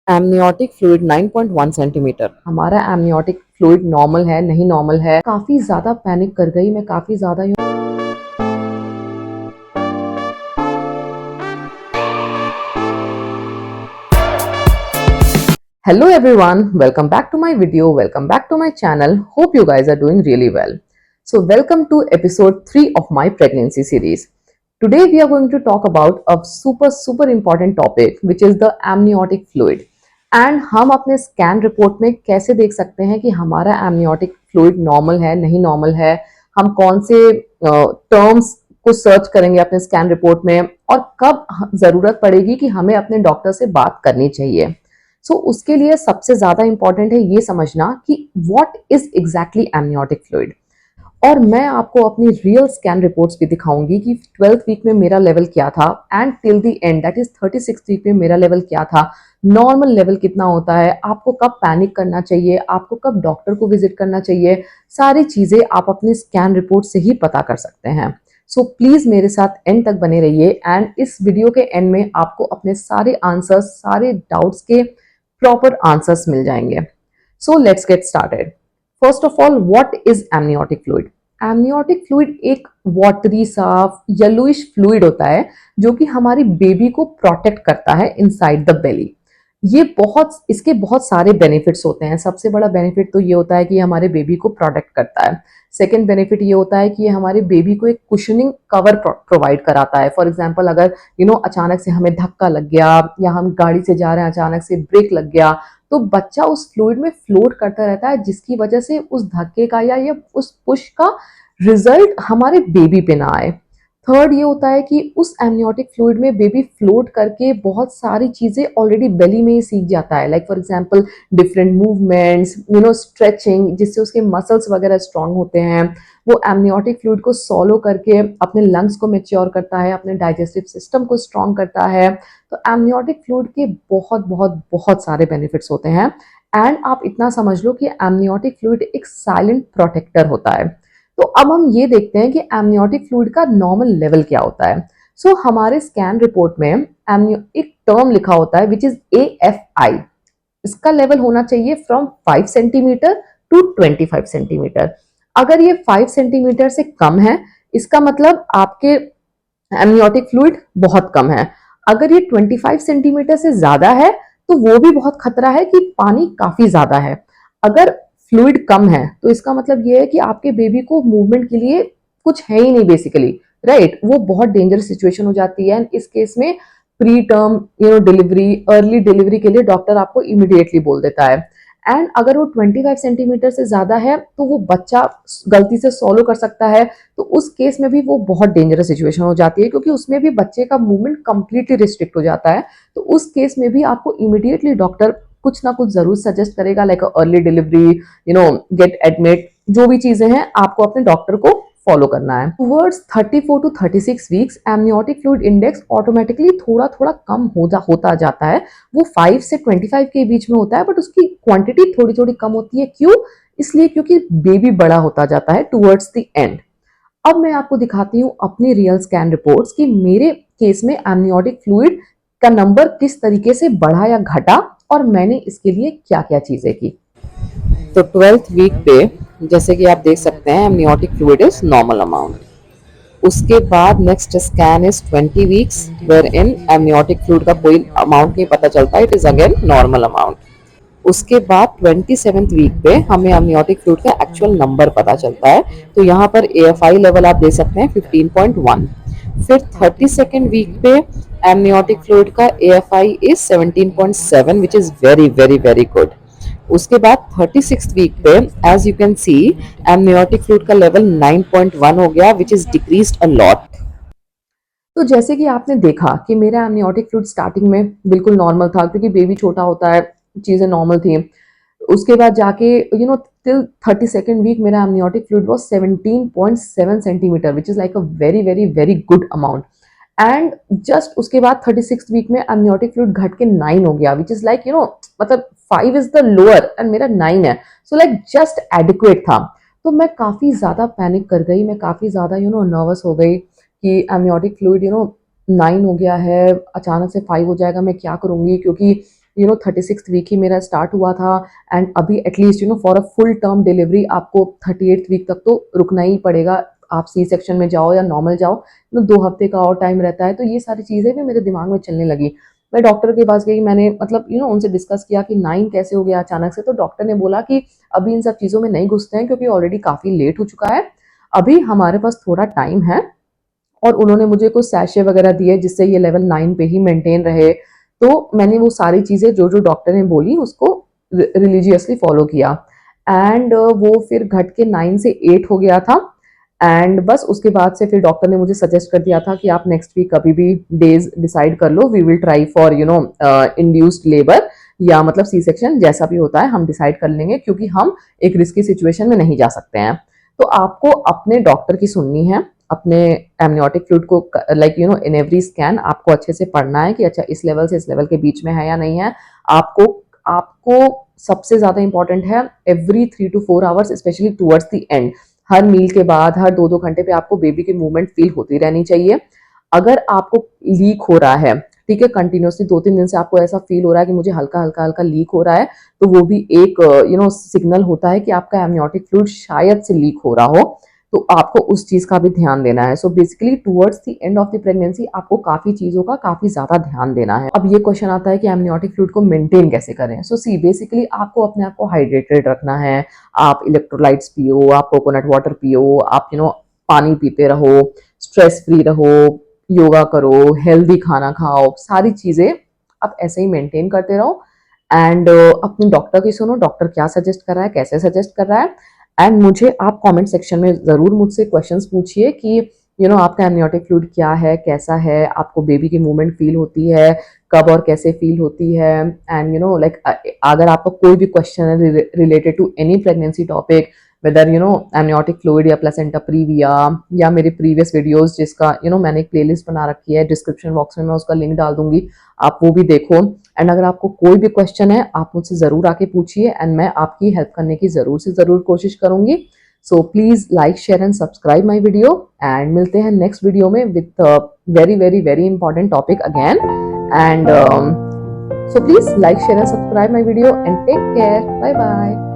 Amniotic fluid 9.1 centimetre. हमारा amniotic fluid normal है नहीं नॉर्मल है, काफी ज्यादा पैनिक कर गई मैं, काफी ज्यादा। Hello everyone, welcome back to my video, welcome back to my channel. Hope you guys are doing really well. So welcome to episode 3 of my pregnancy series. Today we are going to talk about a super important topic which is the amniotic fluid. And हम अपने scan report में कैसे देख सकते हैं कि हमारा amniotic fluid normal है नहीं नॉर्मल है, हम कौन से टर्म्स को सर्च करेंगे अपने स्कैन रिपोर्ट में और कब जरूरत पड़ेगी कि हमें अपने डॉक्टर से बात करनी चाहिए। उसके लिए सबसे ज्यादा इंपॉर्टेंट है ये समझना कि what is exactly amniotic fluid. और मैं आपको अपनी रियल स्कैन रिपोर्ट्स भी दिखाऊंगी कि 12th वीक में मेरा लेवल क्या था and till the end that is 36th week में मेरा लेवल क्या था, नॉर्मल लेवल कितना होता है, आपको कब पैनिक करना चाहिए, आपको कब डॉक्टर को विजिट करना चाहिए, सारी चीजें आप अपनी स्कैन रिपोर्ट से ही पता कर सकते हैं। सो प्लीज मेरे साथ एंड तक बने रहिए एंड इस वीडियो के एंड में आपको अपने सारे आंसर्स, सारे डाउट्स के प्रॉपर आंसर्स मिल जाएंगे। So let's get started. First of all, what is amniotic fluid? Amniotic fluid एक वाटरी साफ येलोइश फ्लूइड होता है जो कि हमारी बेबी को प्रोटेक्ट करता है इनसाइड द बेली। इसके बहुत सारे बेनिफिट्स होते हैं। सबसे बड़ा बेनिफिट तो ये होता है कि ये हमारे बेबी को प्रोटेक्ट करता है। सेकेंड बेनिफिट ये होता है कि ये हमारे बेबी को एक कुशनिंग कवर प्रोवाइड कराता है। फॉर एग्जांपल, अगर अचानक से हमें धक्का लग गया या हम गाड़ी से जा रहे हैं, अचानक से ब्रेक लग गया, तो बच्चा उस फ्लूइड में फ्लोट करता रहता है, जिसकी वजह से उस धक्के का या ये उस पुश का रिजल्ट हमारे बेबी पे ना आए। थर्ड ये होता है कि उस एमनियोटिक फ्लूइड में बेबी फ्लोट करके बहुत सारी चीजें ऑलरेडी बेली में ही सीख जाता है, like for example different movements, stretching, जिससे उसके मसल्स वगैरह स्ट्रांग होते हैं। वो एमनियोटिक फ्लूइड को सॉलो करके अपने लंग्स को मैच्योर करता है, अपने डाइजेस्टिव सिस्टम को स्ट्रांग करता है। तो एमनियोटिक फ्लूइड के बहुत सारे बेनिफिट्स होते हैं एंड आप इतना समझ लो कि एमनियोटिक फ्लूइड एक साइलेंट प्रोटेक्टर होता है। तो अब हम ये देखते हैं कि एमनियोटिक फ्लूइड का नॉर्मल लेवल क्या होता है। हमारे स्कैन रिपोर्ट में एक टर्म लिखा होता है विच इज AFI। इसका लेवल होना चाहिए फ्रॉम 5 सेंटीमीटर टू 25 सेंटीमीटर। अगर ये 5 सेंटीमीटर से कम है, इसका मतलब आपके एमनियोटिक फ्लूइड बहुत कम है। अगर ये 25 सेंटीमीटर से ज्यादा है तो वो भी बहुत खतरा है कि पानी काफी ज्यादा है। अगर फ्लूइड कम है तो इसका मतलब ये है कि आपके बेबी को मूवमेंट के लिए कुछ है ही नहीं बेसिकली, राइट? वो बहुत डेंजरस सिचुएशन हो जाती है। इस केस में pre term delivery, early delivery के लिए डॉक्टर आपको इमीडिएटली बोल देता है। एंड अगर वो 25 सेंटीमीटर से ज्यादा है तो वो बच्चा गलती से सॉलो कर सकता है, तो उस केस में भी वो बहुत डेंजरस सिचुएशन हो जाती है, क्योंकि उसमें भी बच्चे का मूवमेंट कंप्लीटली रिस्ट्रिक्ट हो जाता है। तो उस केस में भी आपको इमीडिएटली डॉक्टर कुछ ना कुछ जरूर सजेस्ट करेगा, like early delivery, gate admit, जो भी चीजें हैं आपको अपने डॉक्टर को फॉलो करना है। Towards 34 to 36 weeks amniotic fluid index automatically थोड़ा कम होता जाता है। वो 5 से 25 के बीच में होता है, बट उसकी क्वांटिटी थोड़ी कम होती है। क्यों? इसलिए क्योंकि बेबी बड़ा होता जाता है टुवर्ड्स द एंड। अब मैं आपको दिखाती हूँ अपनी रियल स्कैन रिपोर्ट्स कि मेरे केस में एमनियोटिक फ्लूइड का नंबर किस तरीके से बढ़ा या घटा और मैंने इसके लिए क्या क्या चीजें की। तो 12th वीक पे जैसे कि आप देख सकते हैं amniotic fluid is normal amount. उसके बाद next scan is 20 weeks where in amniotic fluid का कोई अमाउंट नहीं पता चलता, it is again normal amount. उसके बाद 27th वीक पे हमें एमनियोटिक फ्लूइड का एक्चुअल नंबर पता चलता है। तो यहाँ पर AFI लेवल आप देख सकते हैं 15.1। फिर 32nd वीक पे एमनियोटिक फ्लूइड का AFI is 17.7 which is very good. उसके बाद 36th वीक पे as you can see amniotic fluid का लेवल 9.1 हो गया which is decreased a lot. तो जैसे कि आपने देखा कि मेरा एमनियोटिक फ्लूइड स्टार्टिंग में बिल्कुल नॉर्मल था, क्योंकि बेबी छोटा होता है, चीजें नॉर्मल थी। उसके बाद जाके टिल 32nd वीक मेरा amniotic fluid was 17.7 centimetre which is like a very good amount. And just उसके बाद 36th वीक में एमनियोटिक फ्लूइड घट के 9 हो गया विच इज लाइक मतलब 5 इज द लोअर एंड मेरा 9 है, सो लाइक जस्ट एडिक्वेट था। तो मैं काफी ज्यादा पैनिक कर गई, मैं काफी ज्यादा नर्वस हो गई कि एमनियोटिक फ्लूइड 9 हो गया है, अचानक से 5 हो जाएगा, मैं क्या करूंगी? क्योंकि 36th वीक ही मेरा स्टार्ट हुआ था, एंड अभी at least for a full term delivery आपको 38th वीक तक तो रुकना ही पड़ेगा। आप सी सेक्शन में जाओ या नॉर्मल जाओ, 2 हफ्ते का और टाइम रहता है। तो ये सारी चीज़ें भी मेरे दिमाग में चलने लगी। मैं डॉक्टर के पास गई, मैंने मतलब उनसे डिस्कस किया कि 9 कैसे हो गया अचानक से। तो डॉक्टर ने बोला कि अभी इन सब चीज़ों में नहीं घुसते हैं क्योंकि ऑलरेडी काफ़ी लेट हो चुका है, अभी हमारे पास थोड़ा टाइम है। और उन्होंने मुझे कुछ सैशे वगैरह दिए जिससे ये लेवल 9 पे ही मेंटेन रहे। तो मैंने वो सारी चीज़ें जो जो डॉक्टर ने बोली उसको रिलीजियसली फॉलो किया, एंड वो फिर घट के 9 से 8 हो गया था। एंड बस उसके बाद से फिर डॉक्टर ने मुझे सजेस्ट कर दिया था कि आप नेक्स्ट वीक कभी भी डेज डिसाइड कर लो, we will try for induced labour या मतलब सी सेक्शन, जैसा भी होता है हम डिसाइड कर लेंगे, क्योंकि हम एक रिस्की सिचुएशन में नहीं जा सकते हैं। तो आपको अपने डॉक्टर की सुननी है, अपने एमनियोटिक फ्लूइड को इन एवरी स्कैन आपको अच्छे से पढ़ना है कि अच्छा इस लेवल से इस लेवल के बीच में है या नहीं है। आपको आपको सबसे ज्यादा इंपॉर्टेंट है every 3 to 4 hours, specially towards the end, हर मील के बाद हर 2-2 घंटे पे आपको बेबी की मूवमेंट फील होती रहनी चाहिए। अगर आपको लीक हो रहा है, ठीक है, कंटिन्यूसली 2-3 दिन से आपको ऐसा फील हो रहा है कि मुझे हल्का हल्का हल्का लीक हो रहा है, तो वो भी एक सिग्नल होता है कि आपका एमनियोटिक फ्लूइड शायद से लीक हो रहा हो। तो आपको उस चीज का भी ध्यान देना है। So basically towards the end of the pregnancy आपको काफी चीजों का काफी ज्यादा ध्यान देना है। अब ये क्वेश्चन आता है कि एमनियोटिक फ्लूइड को मेंटेन कैसे करें। सो सी बेसिकली आपको अपने आप को हाइड्रेटेड रखना है। आप इलेक्ट्रोलाइट्स पियो, आप कोकोनट वाटर पियो, आप पानी पीते रहो, स्ट्रेस फ्री रहो, योगा करो, हेल्दी खाना खाओ, सारी चीजें आप ऐसे ही मेंटेन करते रहो। एंड अपने डॉक्टर की सुनो, डॉक्टर क्या सजेस्ट कर रहा है, कैसे सजेस्ट कर रहा है। एंड मुझे आप कमेंट सेक्शन में ज़रूर मुझसे क्वेश्चंस पूछिए कि आपका एमनियोटिक फ्लूइड क्या है, कैसा है, आपको बेबी की मूवमेंट फील होती है, कब और कैसे फील होती है। एंड लाइक अगर आपका कोई भी क्वेश्चन है related to any pregnancy topic, whether amniotic fluid या प्लेसेंटा प्रीविया, या मेरे प्रीवियस वीडियोस जिसका मैंने एक प्लेलिस्ट बना रखी है, डिस्क्रिप्शन बॉक्स में मैं उसका लिंक डाल दूंगी, आप वो भी देखो। एंड अगर आपको कोई भी क्वेश्चन है आप मुझसे ज़रूर आके पूछिए, एंड मैं आपकी हेल्प करने की ज़रूर से ज़रूर कोशिश करूंगी। So please like share and subscribe my video, and मिलते हैं नेक्स्ट वीडियो में with very very very important topic again. And so please like, share and subscribe my video and take care. Bye bye.